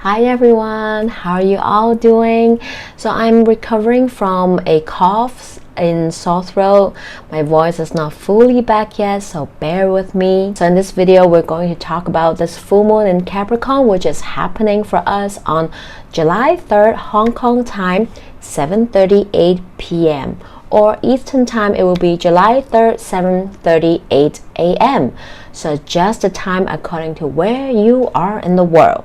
Hi everyone, how are you all doing? So I'm recovering from a cough in sore throat. My voice is not fully back yet, so bear with me. So in this video, we're going to talk about this full moon in Capricorn, which is happening for us on July 3rd, Hong Kong time, 7:38 p.m. or Eastern time, it will be July 3rd, 7:38 a.m. So just the time according to where you are in the world.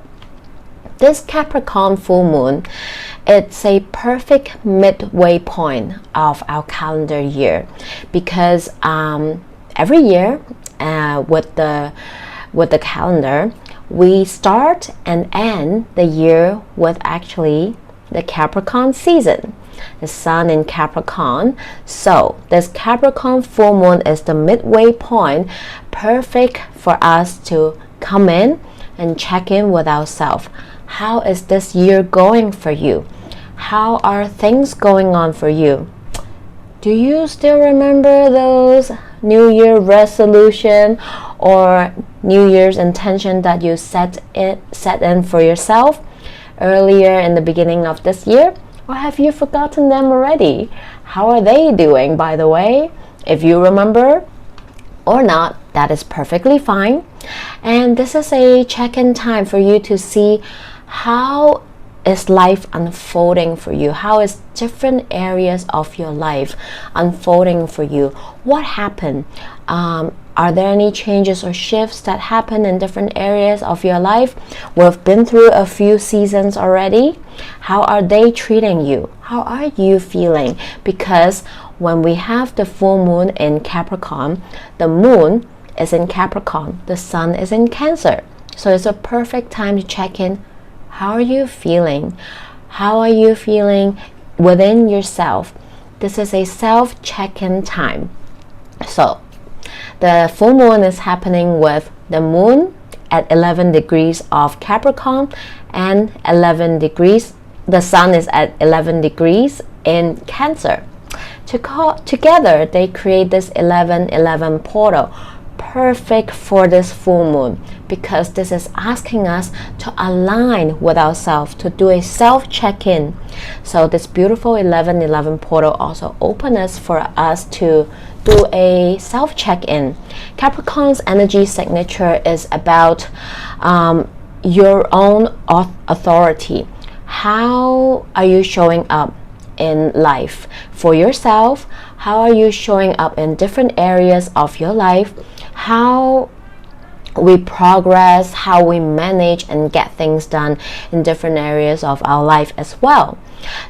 This Capricorn full moon, it's a perfect midway point of our calendar year because every year with the calendar, we start and end the year with actually the Capricorn season. The sun in Capricorn. So this Capricorn full moon is the midway point, perfect for us to come in and check in with ourselves. How is this year going for you? How are things going on for you? Do you still remember those New Year resolution or New Year's intention that you set in for yourself earlier in the beginning of this year? Or have you forgotten them already? How are they doing, by the way? If you remember or not, that is perfectly fine. And this is a check-in time for you to see how is life unfolding for you? How is different areas of your life unfolding for you? What happened? Are there any changes or shifts that happen in different areas of your life? We've been through a few seasons already. How are they treating you? How are you feeling? Because when we have the full moon in Capricorn, the moon is in Capricorn, the sun is in Cancer. So it's a perfect time to check in. How are you feeling? How are you feeling within yourself? This is a self-check-in time. So the full moon is happening with the moon at 11 degrees of Capricorn and 11 degrees. The sun is at 11 degrees in Cancer. Together, they create this 11-11 portal. Perfect for this full moon because this is asking us to align with ourselves, to do a self-check-in. So this beautiful 11-11 portal also opens for us to do a self-check-in. Capricorn's energy signature is about your own authority. How are you showing up in life for yourself? How are you showing up in different areas of your life? How we progress, how we manage and get things done in different areas of our life as well.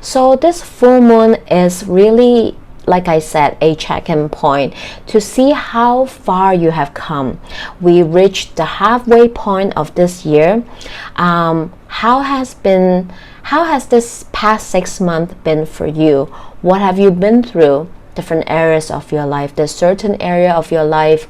So this full moon is really, like I said, a check-in point to see how far you have come. We reached the halfway point of this year. How has this past 6 months been for you? What have you been through? Different areas of your life. There's certain area of your life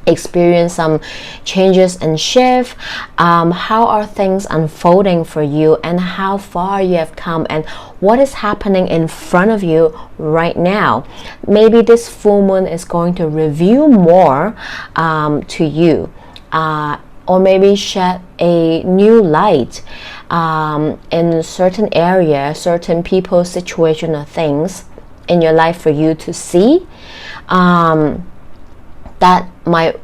experience some changes and shift. How are things unfolding for you and how far you have come and what is happening in front of you right now? Maybe this full moon is going to reveal more to you, or maybe shed a new light in certain area, certain people, situation, or things in your life for you to see. That might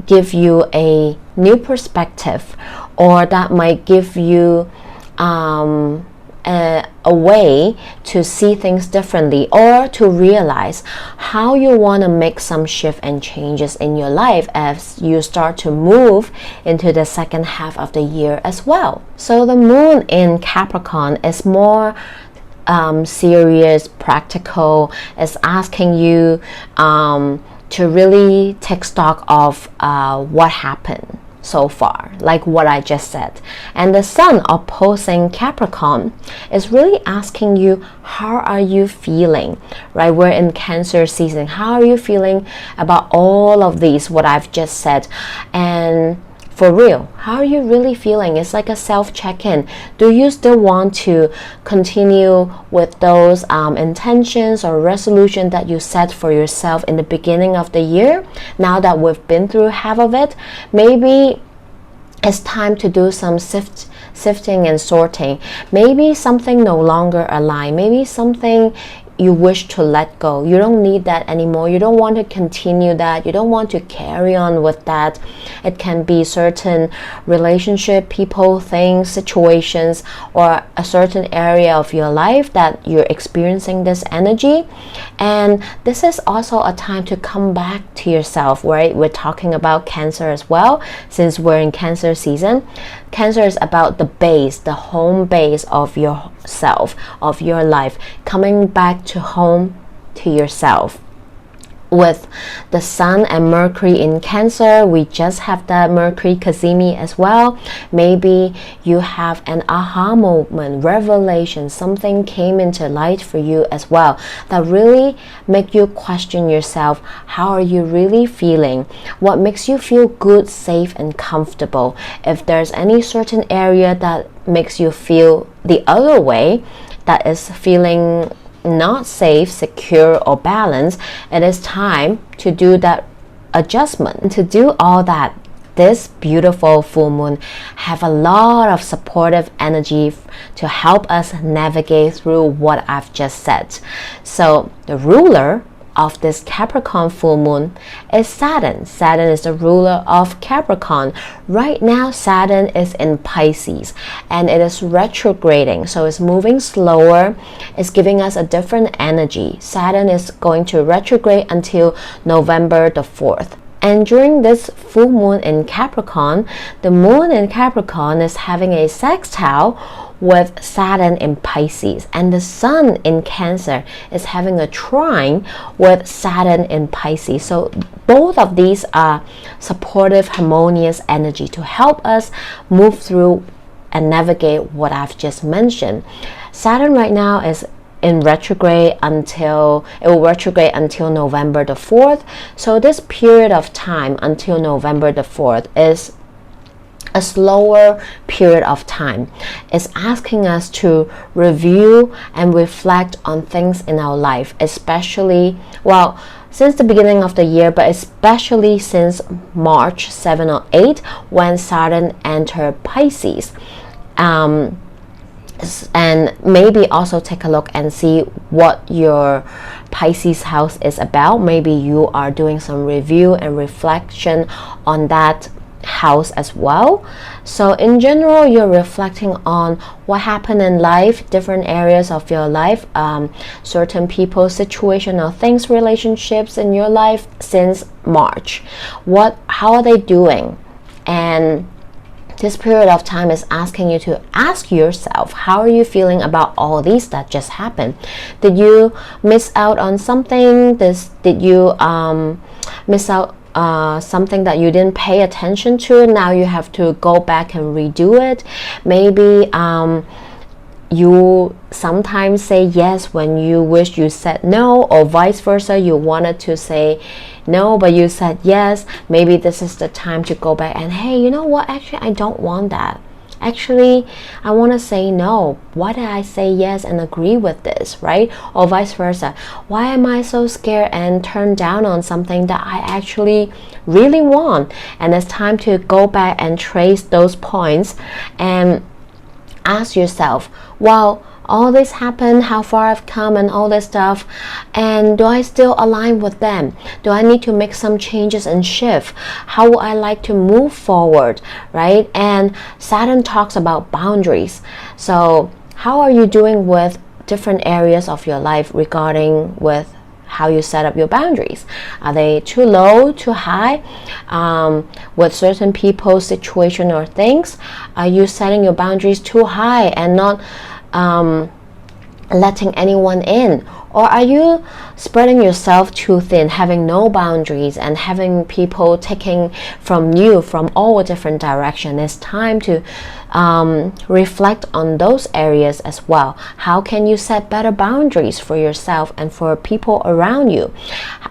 give you a new perspective, or that might give you a way to see things differently, or to realize how you want to make some shift and changes in your life as you start to move into the second half of the year as well. So the moon in Capricorn is more serious, practical. It's asking you to really take stock of what happened so far, like what I just said. And the sun opposing Capricorn is really asking you, how are you feeling, right? We're in Cancer season. How are you feeling about all of these, what I've just said? And for real, how are you really feeling? It's like a self-check-in. Do you still want to continue with those intentions or resolution that you set for yourself in the beginning of the year? Now that we've been through half of it, maybe it's time to do some sifting and sorting. Maybe something no longer aligns. Maybe something you wish to let go. You don't need that anymore. You don't want to continue that. You don't want to carry on with that. It can be certain relationship, people, things, situations, or a certain area of your life that you're experiencing this energy. And this is also a time to come back to yourself, right? We're talking about Cancer as well, since we're in Cancer season. Cancer is about the base, the home base of yourself, of your life, coming back to home, to yourself. With the Sun and Mercury in Cancer, we just have that Mercury Cazimi as well. Maybe you have an aha moment, revelation, something came into light for you as well that really make you question yourself. How are you really feeling? What makes you feel good, safe, and comfortable? If there's any certain area that makes you feel the other way, that is feeling not safe, secure, or balanced, it is time to do that adjustment. To do all that, this beautiful full moon have a lot of supportive energy to help us navigate through what I've just said. So the ruler of this Capricorn full moon is Saturn. Saturn is the ruler of Capricorn. Right now, Saturn is in Pisces and it is retrograding, so it's moving slower. It's giving us a different energy. Saturn is going to retrograde until November the 4th. And during this full moon in Capricorn, the moon in Capricorn is having a sextile with Saturn in Pisces, and the Sun in Cancer is having a trine with Saturn in Pisces. So both of these are supportive, harmonious energy to help us move through and navigate what I've just mentioned. Saturn right now is in retrograde until November the 4th. So this period of time until November the 4th is a slower period of time. It's asking us to review and reflect on things in our life, especially, well, since the beginning of the year, but especially since March 7 or 8 when Saturn entered Pisces. And maybe also take a look and see what your Pisces house is about. Maybe you are doing some review and reflection on that house as well. So in general, you're reflecting on what happened in life, different areas of your life, certain people, situation, or things, relationships in your life since March. How are they doing? And this period of time is asking you to ask yourself, how are you feeling about all these that just happened? Did you miss out on something? Did you miss out something that you didn't pay attention to? Now you have to go back and redo it. Maybe you sometimes say yes when you wish you said no, or vice versa. You wanted to say no, but you said yes. Maybe this is the time to go back and, hey, you know what? Actually, I don't want that. Actually, I want to say no. Why did I say yes and agree with this, right? Or vice versa. Why am I so scared and turn down on something that I actually really want? And it's time to go back and trace those points and ask yourself, well, all this happened, how far I've come and all this stuff, and do I still align with them? Do I need to make some changes and shift? How would I like to move forward, right? And Saturn talks about boundaries. So how are you doing with different areas of your life regarding with how you set up your boundaries? Are they too low, too high? With certain people, situation, or things? Are you setting your boundaries too high and not letting anyone in? Or are you spreading yourself too thin, having no boundaries and having people taking from you from all different directions? It's time to reflect on those areas as well. How can you set better boundaries for yourself and for people around you?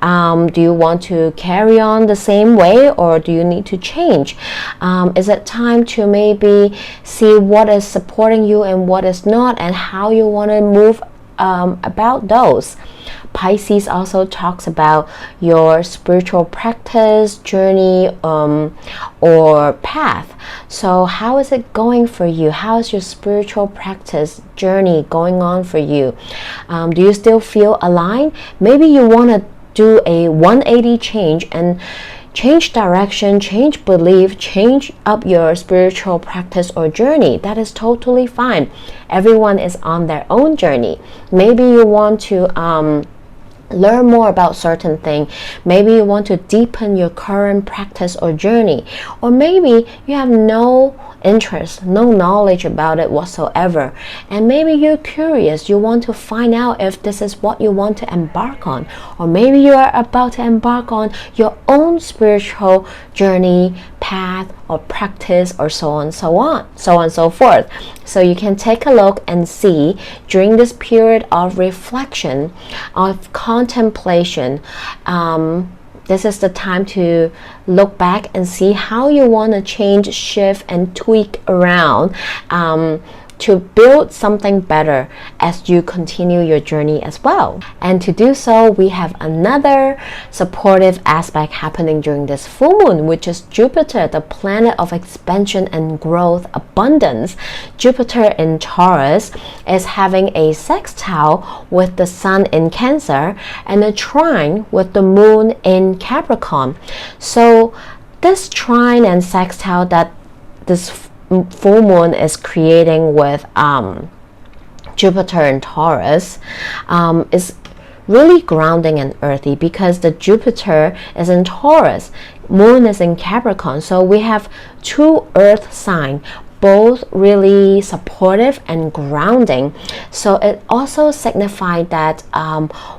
Do you want to carry on the same way, or do you need to change? Is it time to maybe see what is supporting you and what is not, and how you want to move about those. Pisces also talks about your spiritual practice, journey, or path. So how is it going for you? How is your spiritual practice journey going on for you? Do you still feel aligned? Maybe you want to do a 180 change and change direction, change belief, change up your spiritual practice or journey. That is totally fine. Everyone is on their own journey. Maybe you want to learn more about certain thing. Maybe you want to deepen your current practice or journey, or maybe you have no interest, no knowledge about it whatsoever, and maybe you're curious, you want to find out if this is what you want to embark on, or maybe you are about to embark on your own spiritual journey, path, or practice, or so on, so on and so forth. So you can take a look and see during this period of reflection, of contemplation, this is the time to look back and see how you want to change, shift, and tweak around to build something better as you continue your journey as well. And to do so, we have another supportive aspect happening during this full moon, which is Jupiter, the planet of expansion and growth, abundance. Jupiter in Taurus is having a sextile with the sun in Cancer and a trine with the moon in Capricorn. So this trine and sextile that this full moon is creating with Jupiter in Taurus is really grounding and earthy, because the Jupiter is in Taurus, moon is in Capricorn. So we have two earth signs, both really supportive and grounding. So it also signified that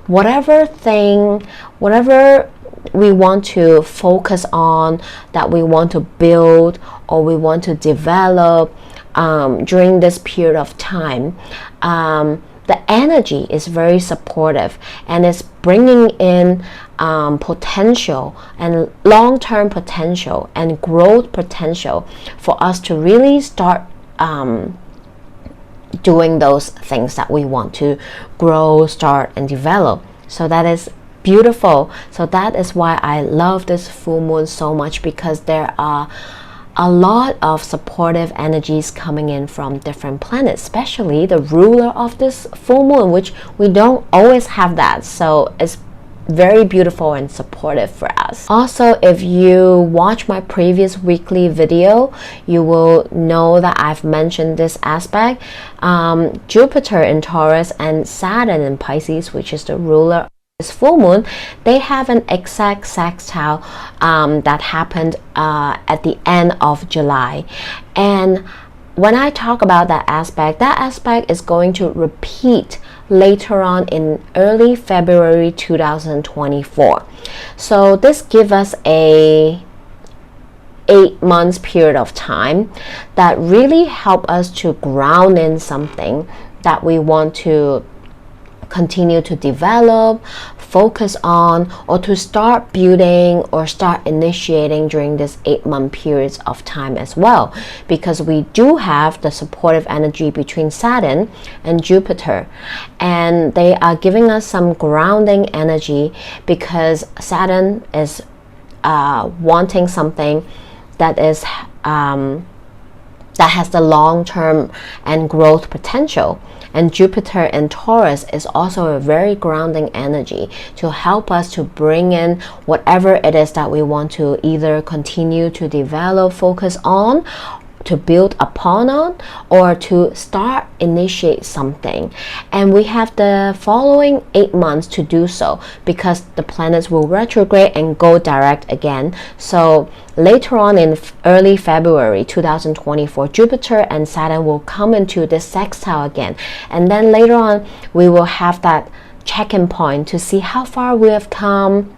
whatever we want to focus on, that we want to build or we want to develop during this period of time, the energy is very supportive and is bringing in potential and long-term potential and growth potential for us to really start doing those things that we want to grow, start, and develop. So that is beautiful. So that is why I love this full moon so much, because there are a lot of supportive energies coming in from different planets, especially the ruler of this full moon, which we don't always have that. So it's very beautiful and supportive for us. Also, if you watch my previous weekly video, you will know that I've mentioned this aspect. Jupiter in Taurus and Saturn in Pisces, which is the ruler this full moon, they have an exact sextile that happened at the end of July. And when I talk about that aspect is going to repeat later on in early February 2024. So this gives us a 8 months period of time that really help us to ground in something that we want to continue to develop, focus on, or to start building or start initiating during this 8-month periods of time as well, because we do have the supportive energy between Saturn and Jupiter, and they are giving us some grounding energy, because Saturn is wanting something that is that has the long-term and growth potential. And Jupiter in Taurus is also a very grounding energy to help us to bring in whatever it is that we want to either continue to develop, focus on, to build upon on, or to start initiate something. And we have the following 8 months to do so, because the planets will retrograde and go direct again. So later on in early February 2024, Jupiter and Saturn will come into this sextile again, and then later on we will have that check-in point to see how far we have come,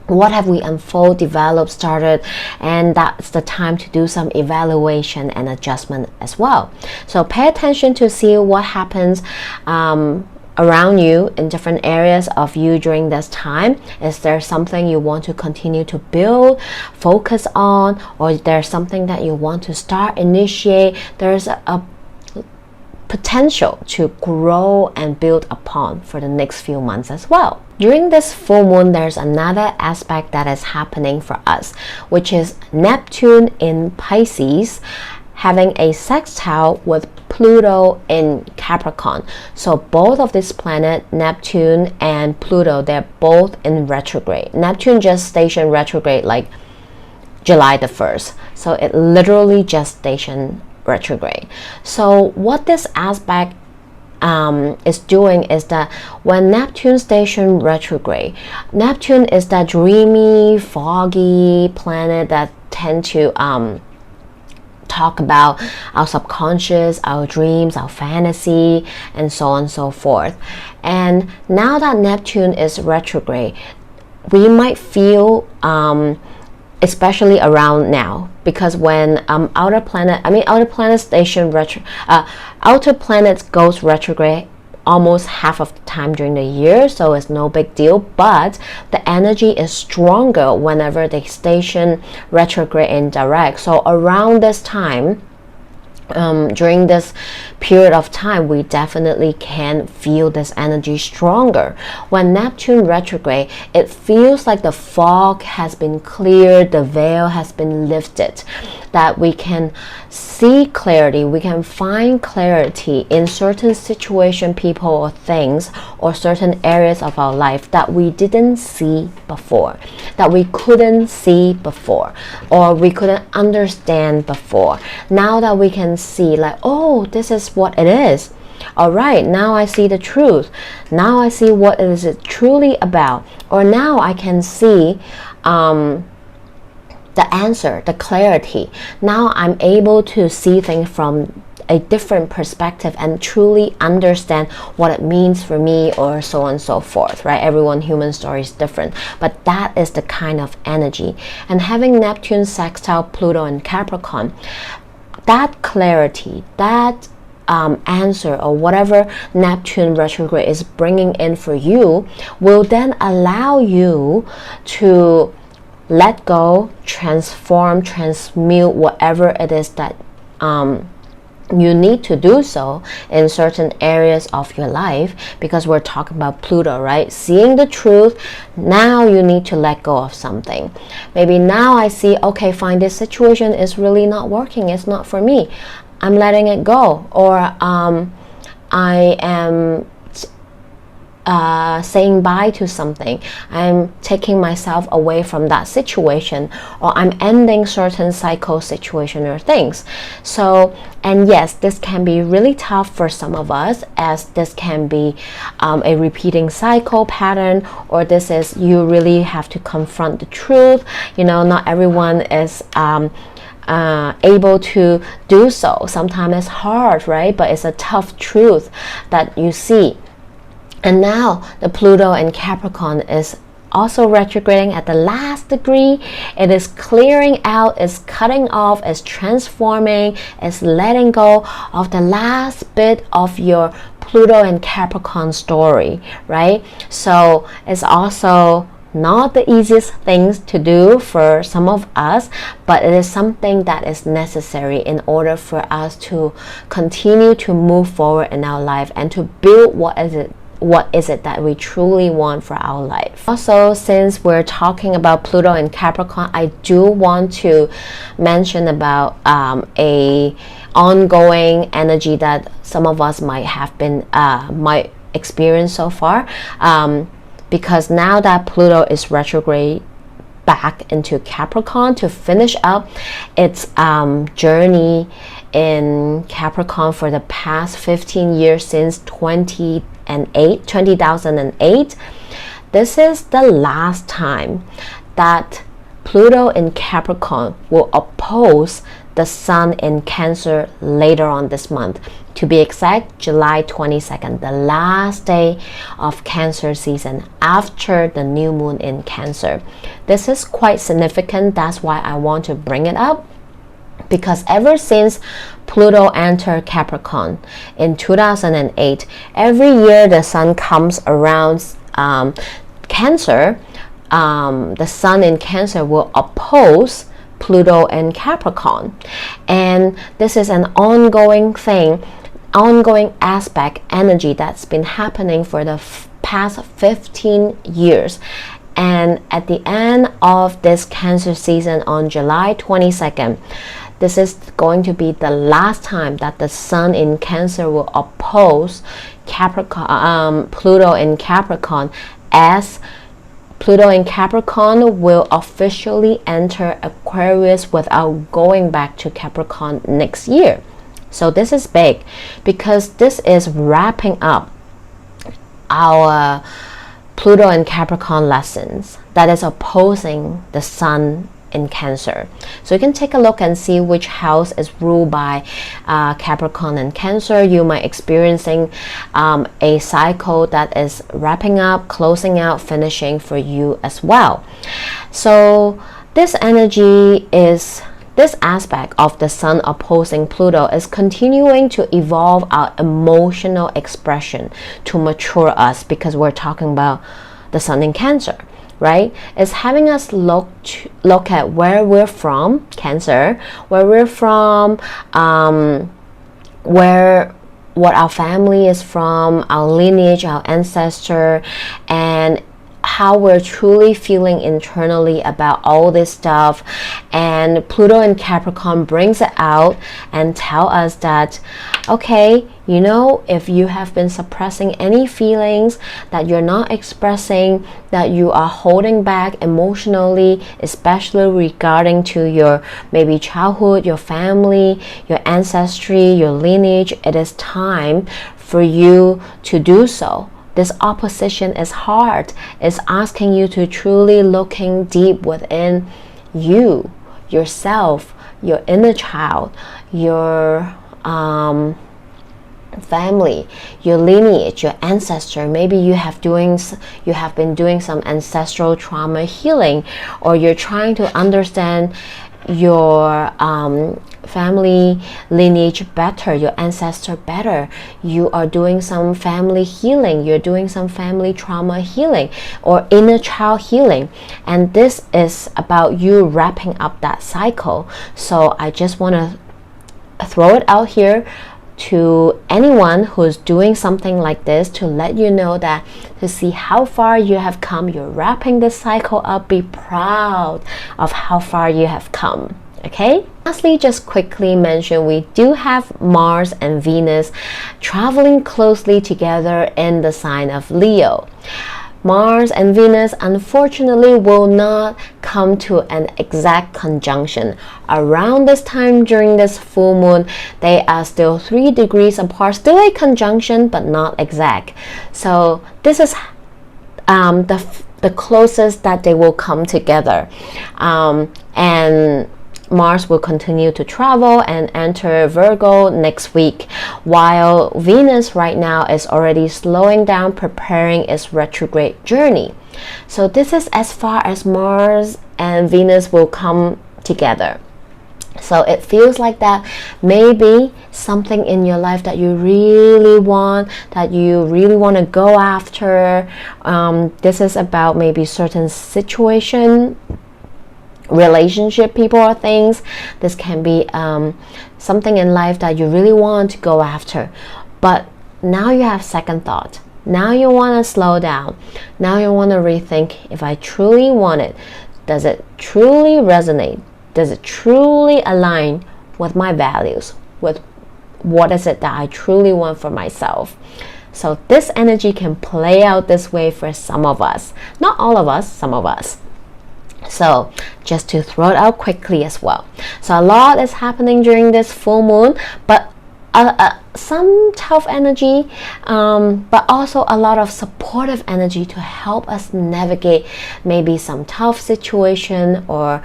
what have we unfolded, developed, started, and that's the time to do some evaluation and adjustment as well. So pay attention to see what happens around you in different areas of you during this time. Is there something you want to continue to build, focus on, or is there something that you want to start, initiate? There's a potential to grow and build upon for the next few months as well. During this full moon, there's another aspect that is happening for us, which is Neptune in Pisces having a sextile with Pluto in Capricorn. So both of this planet, Neptune and Pluto, they're both in retrograde. Neptune just stationed retrograde like July the 1st. So it literally just stationed retrograde. So what this aspect is doing is that when Neptune stations retrograde, Neptune is that dreamy, foggy planet that tend to talk about our subconscious, our dreams, our fantasy, and so on and so forth. And now that Neptune is retrograde, we might feel especially around now, because when outer planets goes retrograde almost half of the time during the year, so it's no big deal, but the energy is stronger whenever they station retrograde in direct. So around this time, during this period of time, we definitely can feel this energy stronger. When Neptune retrograde, it feels like the fog has been cleared, the veil has been lifted, that we can see clarity, we can find clarity in certain situation, people, or things, or certain areas of our life that we didn't see before, that we couldn't see before, or we couldn't understand before. Now that we can see, like, oh, this is what it is. All right, now I see the truth. Now I see what it is truly about. Or now I can see the answer, the clarity. Now I'm able to see things from a different perspective and truly understand what it means for me, or so on and so forth, right? Everyone, human story is different, but that is the kind of energy. And having Neptune sextile Pluto and Capricorn, that clarity, that answer, or whatever Neptune retrograde is bringing in for you, will then allow you to let go, transform, transmute whatever it is that you need to do so in certain areas of your life, because we're talking about Pluto, right? Seeing the truth. Now you need to let go of something. Maybe now I see, okay, fine, this situation is really not working, it's not for me, I'm letting it go. Or I am saying bye to something, I'm taking myself away from that situation, or I'm ending certain cycle situation or things. So, and yes, this can be really tough for some of us, as this can be a repeating cycle pattern, or this is, you really have to confront the truth. You know, not everyone is able to do so. Sometimes it's hard, right? But it's a tough truth that you see. And now the Pluto and Capricorn is also retrograding at the last degree. It is clearing out, it's cutting off, it's transforming, it's letting go of the last bit of your Pluto and Capricorn story, right? So it's also not the easiest things to do for some of us, but it is something that is necessary in order for us to continue to move forward in our life and to build what is it that we truly want for our life. Also, since we're talking about Pluto and Capricorn, I do want to mention about a ongoing energy that some of us might have been might experience so far, because now that Pluto is retrograde back into Capricorn to finish up its journey in Capricorn for the past 15 years, since 2008. This is the last time that Pluto in Capricorn will oppose the Sun in Cancer later on this month. To be exact, July 22nd, the last day of Cancer season after the new moon in Cancer. This is quite significant. That's why I want to bring it up, because ever since Pluto entered Capricorn in 2008, every year the Sun comes around Cancer, the Sun in Cancer will oppose Pluto and Capricorn. And this is an ongoing thing ongoing aspect energy that's been happening for the past 15 years. And at the end of this Cancer season on July 22nd, this is going to be the last time that the Sun in Cancer will oppose Capricorn, Pluto in Capricorn, as Pluto in Capricorn will officially enter Aquarius without going back to Capricorn next year. So this is big because this is wrapping up our Pluto and Capricorn lessons that is opposing the Sun in Cancer. So you can take a look and see which house is ruled by Capricorn and Cancer. You might experiencing a cycle that is wrapping up, closing out, finishing for you as well. So this energy is, this aspect of the Sun opposing Pluto is continuing to evolve our emotional expression to mature us, because we're talking about the Sun in Cancer, right? It's having us look at where we're from, Cancer, where we're from, what our family is from, our lineage, our ancestor, and how we're truly feeling internally about all this stuff. And Pluto in Capricorn brings it out and tell us that, okay, you know, if you have been suppressing any feelings that you're not expressing, that you are holding back emotionally, especially regarding to your maybe childhood, your family, your ancestry, your lineage, it is time for you to do so. This opposition is hard. It's asking you to truly looking deep within you, yourself, your inner child, your family, your lineage, your ancestor. Maybe you have been doing some ancestral trauma healing, or you're trying to understand your family lineage better, your ancestor better. You are doing some family healing, you're doing some family trauma healing or inner child healing, and this is about you wrapping up that cycle. So I just want to throw it out here to anyone who's doing something like this, to let you know that, to see how far you have come. You're wrapping this cycle up. Be proud of how far you have come. Okay, lastly, just quickly mention, we do have Mars and Venus traveling closely together in the sign of Leo. Mars and Venus unfortunately will not come to an exact conjunction. Around this time during this full moon, they are still 3 degrees apart, still a conjunction but not exact. So this is the closest that they will come together, and Mars will continue to travel and enter Virgo next week, while Venus right now is already slowing down, preparing its retrograde journey. So this is as far as Mars and Venus will come together. So it feels like that maybe something in your life that you really want, to go after. This is about maybe certain situation, relationship, people or things. This can be something in life that you really want to go after, but now you have second thought. Now you want to slow down. Now you want to rethink, if I truly want it, does it truly resonate? Does it truly align with my values, with what is it that I truly want for myself? So this energy can play out this way for some of us, not all of us, some of us. So just to throw it out quickly as well. So a lot is happening during this full moon, but some tough energy, but also a lot of supportive energy to help us navigate maybe some tough situation or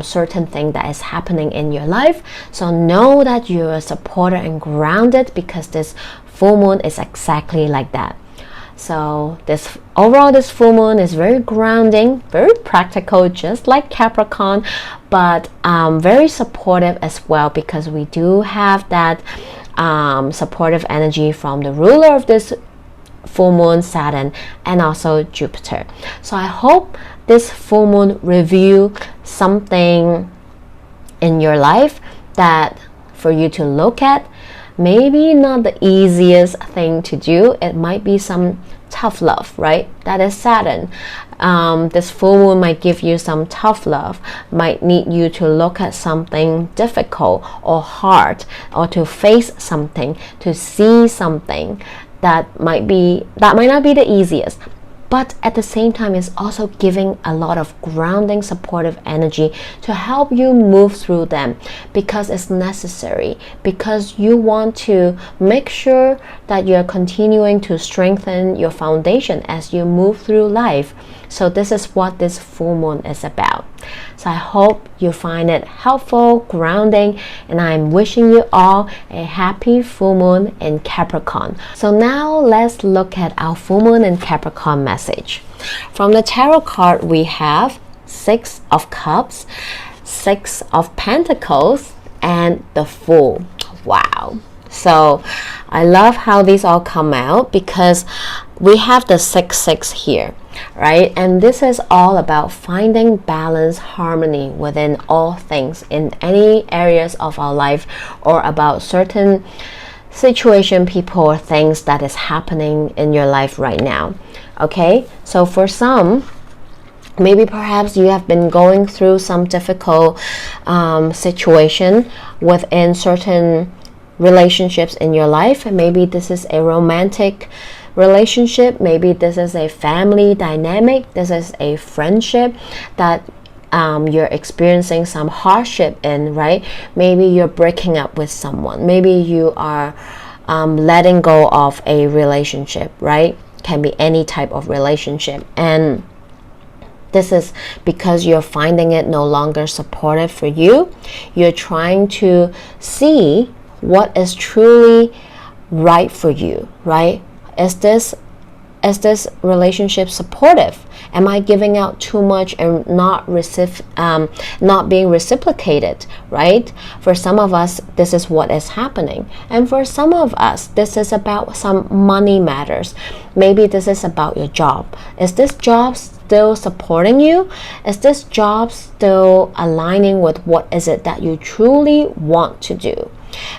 certain thing that is happening in your life. So know that you are supported and grounded, because this full moon is exactly like that. So this full moon is very grounding, very practical, just like Capricorn, but very supportive as well, because we do have that supportive energy from the ruler of this full moon, Saturn, and also Jupiter. So I hope this full moon reveal something in your life that for you to look at. maybe not the easiest thing to do. It might be some tough love, right? That is Saturn. This full moon might give you some tough love, might need you to look at something difficult or hard, or to face something, to see something that might not be the easiest. But at the same time, it's also giving a lot of grounding, supportive energy to help you move through them, because it's necessary, because you want to make sure that you're continuing to strengthen your foundation as you move through life. So this is what this full moon is about. So I hope you find it helpful, grounding, and I'm wishing you all a happy full moon in Capricorn. So now let's look at our full moon in Capricorn message. From the tarot card, we have Six of Cups, Six of Pentacles, and the Fool. Wow. So I love how these all come out, because we have the 6-6 here, right? And this is all about finding balance, harmony within all things in any areas of our life, or about certain situation, people, or things that is happening in your life right now. Okay, so for some, maybe perhaps you have been going through some difficult situation within certain relationships in your life, and maybe this is a romantic relationship, maybe this is a family dynamic, this is a friendship that you're experiencing some hardship in, right? Maybe you're breaking up with someone, maybe you are letting go of a relationship, right? Can be any type of relationship, and this is because you're finding it no longer supportive for you. You're trying to see what is truly right for you, right? Is this relationship supportive? Am I giving out too much and not being reciprocated, right? For some of us, this is what is happening. And for some of us, this is about some money matters. Maybe this is about your job. Is this job still supporting you? Is this job still aligning with what is it that you truly want to do?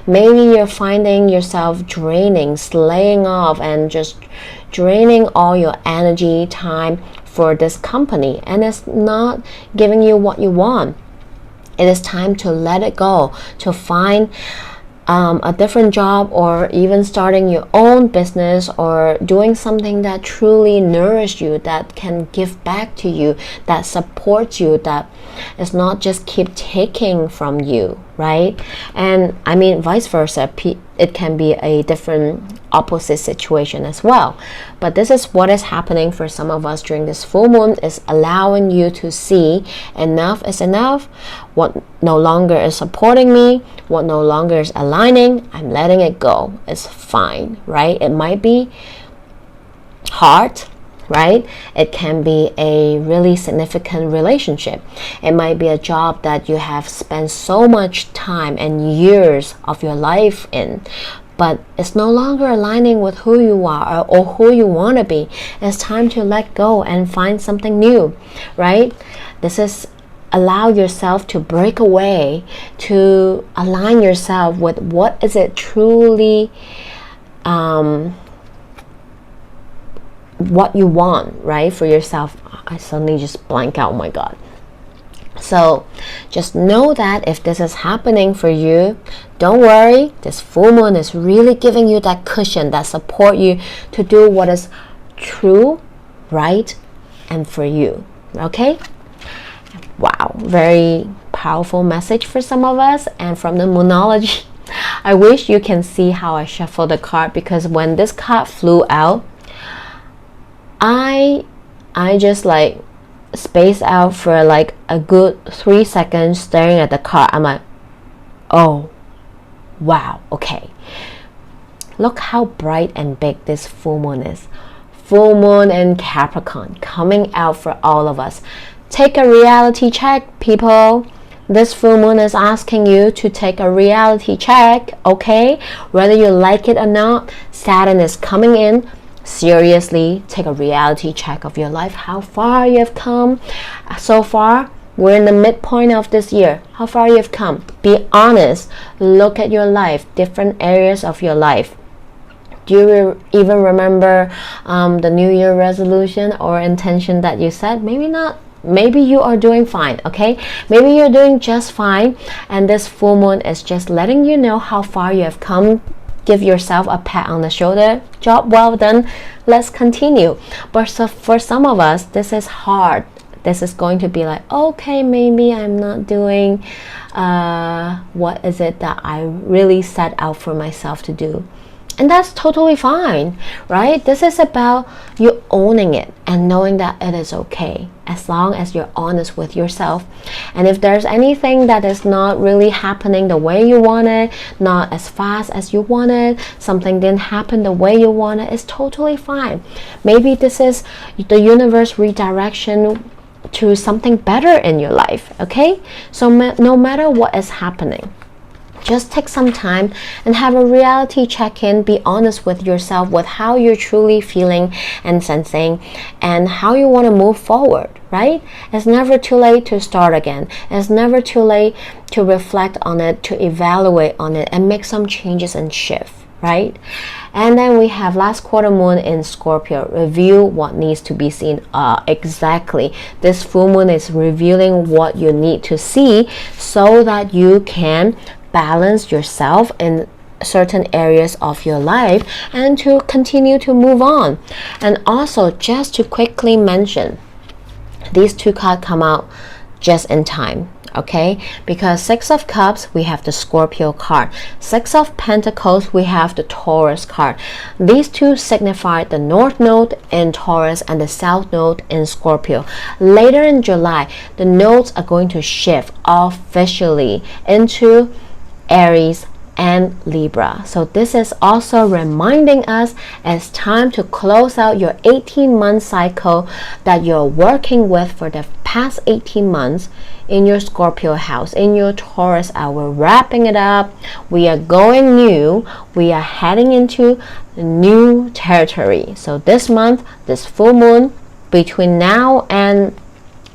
Maybe you're finding yourself draining, slaying off, and just draining all your energy, time for this company, and it's not giving you what you want. It is time to let it go, to find a different job, or even starting your own business, or doing something that truly nourishes you, that can give back to you, that supports you, that is not just keep taking from you, right? And I mean vice versa, it can be a different opposite situation as well. But this is what is happening for some of us during this full moon, is allowing you to see enough is enough. What no longer is supporting me, what no longer is aligning, I'm letting it go. It's fine, right? It might be hard, right? It can be a really significant relationship. It might be a job that you have spent so much time and years of your life in, but it's no longer aligning with who you are or who you want to be. It's time to let go and find something new, right? This is allow yourself to break away, to align yourself with what is it truly what you want, right, for yourself. I suddenly just blank out, oh my god. So just know that if this is happening for you, don't worry. This full moon is really giving you that cushion, that support you to do what is true, right, and for you. Okay? Wow, very powerful message for some of us. And from the Moonology, I wish you can see how I shuffle the card, because when this card flew out, I just like spaced out for like a good 3 seconds staring at the card. I'm like, oh wow, okay, look how bright and big this full moon is. Full moon in Capricorn coming out for all of us. Take a reality check, people. This full moon is asking you to take a reality check, okay? Whether you like it or not, Saturn is coming in. Seriously, take a reality check of your life, how far you have come so far. We're in the midpoint of this year. How far you've come. Be honest. Look at your life, different areas of your life. Do you even remember the New Year resolution or intention that you set? Maybe not. Maybe you are doing fine, okay? Maybe you're doing just fine, and this full moon is just letting you know how far you have come. Give yourself a pat on the shoulder. Job well done. Let's continue. But so for some of us, this is hard. This is going to be like, okay, maybe I'm not doing what is it that I really set out for myself to do. And that's totally fine, right? This is about you owning it and knowing that it is okay as long as you're honest with yourself. And if there's anything that is not really happening the way you want it, not as fast as you want it, something didn't happen the way you want it, it's totally fine. Maybe this is the universe redirection to something better in your life, okay? So no matter what is happening, just take some time and have a reality check-in. Be honest with yourself with how you're truly feeling and sensing and how you want to move forward, right? It's never too late to start again. It's never too late to reflect on it, to evaluate on it, and make some changes and shift, right? And then we have last quarter moon in Scorpio. Review what needs to be seen. Exactly. This full moon is revealing what you need to see so that you can balance yourself in certain areas of your life and to continue to move on. And also, just to quickly mention, these two cards come out just in time, okay? Because Six of Cups, we have the Scorpio card. Six of Pentacles, we have the Taurus card. These two signify the North Node in Taurus and the South Node in Scorpio. Later in July, the nodes are going to shift officially into Aries and Libra. So this is also reminding us it's time to close out your 18-month cycle that you're working with for the past 18 months in your Scorpio house, in your Taurus house. We're wrapping it up. We are going new. We are heading into new territory. So this month, this full moon, between now and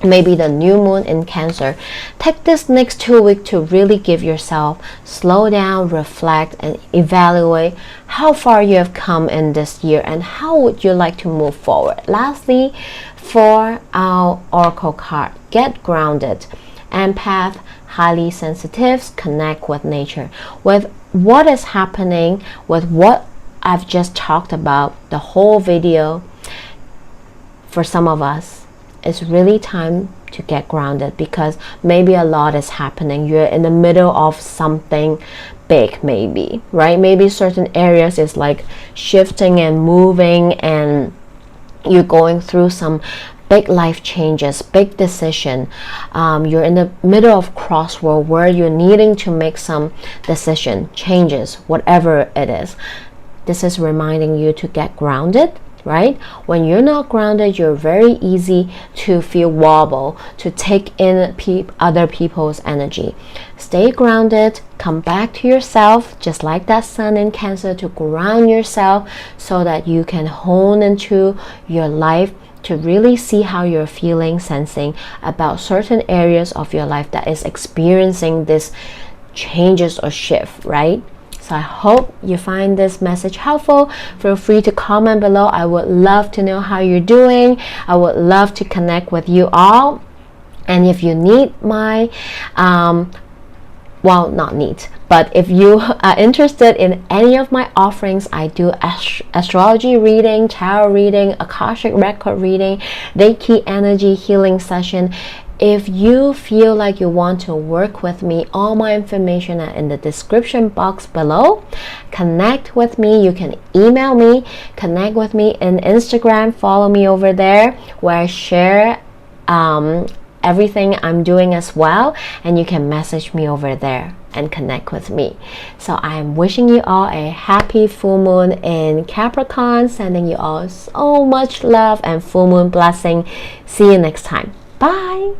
maybe the new moon in Cancer, take this next 2 weeks to really give yourself, slow down, reflect, and evaluate how far you have come in this year and how would you like to move forward. Lastly, for our oracle card, get grounded. Empath, highly sensitives, connect with nature. With what is happening, with what I've just talked about, the whole video, for some of us, it's really time to get grounded because maybe a lot is happening. You're in the middle of something big, maybe, right? Maybe certain areas is like shifting and moving, and you're going through some big life changes, big decision. You're in the middle of crossroad where you're needing to make some decision, changes, whatever it is. This is reminding you to get grounded, right? When you're not grounded, you're very easy to feel wobble, to take in other people's energy. Stay grounded, come back to yourself, just like that sun in Cancer, to ground yourself so that you can hone into your life to really see how you're feeling, sensing about certain areas of your life that is experiencing this changes or shift, right? So I hope you find this message helpful. Feel free to comment below. I would love to know how you're doing. I would love to connect with you all. And if you need my, well, not need, but if you are interested in any of my offerings, I do astrology reading, tarot reading, akashic record reading, reiki energy healing session. If you feel like you want to work with me, all my information are in the description box below. Connect with me. You can email me, connect with me in Instagram, follow me over there where I share everything I'm doing as well, and you can message me over there and connect with me. So I am wishing you all a happy full moon in Capricorn, sending you all so much love and full moon blessing. See you next time. Bye.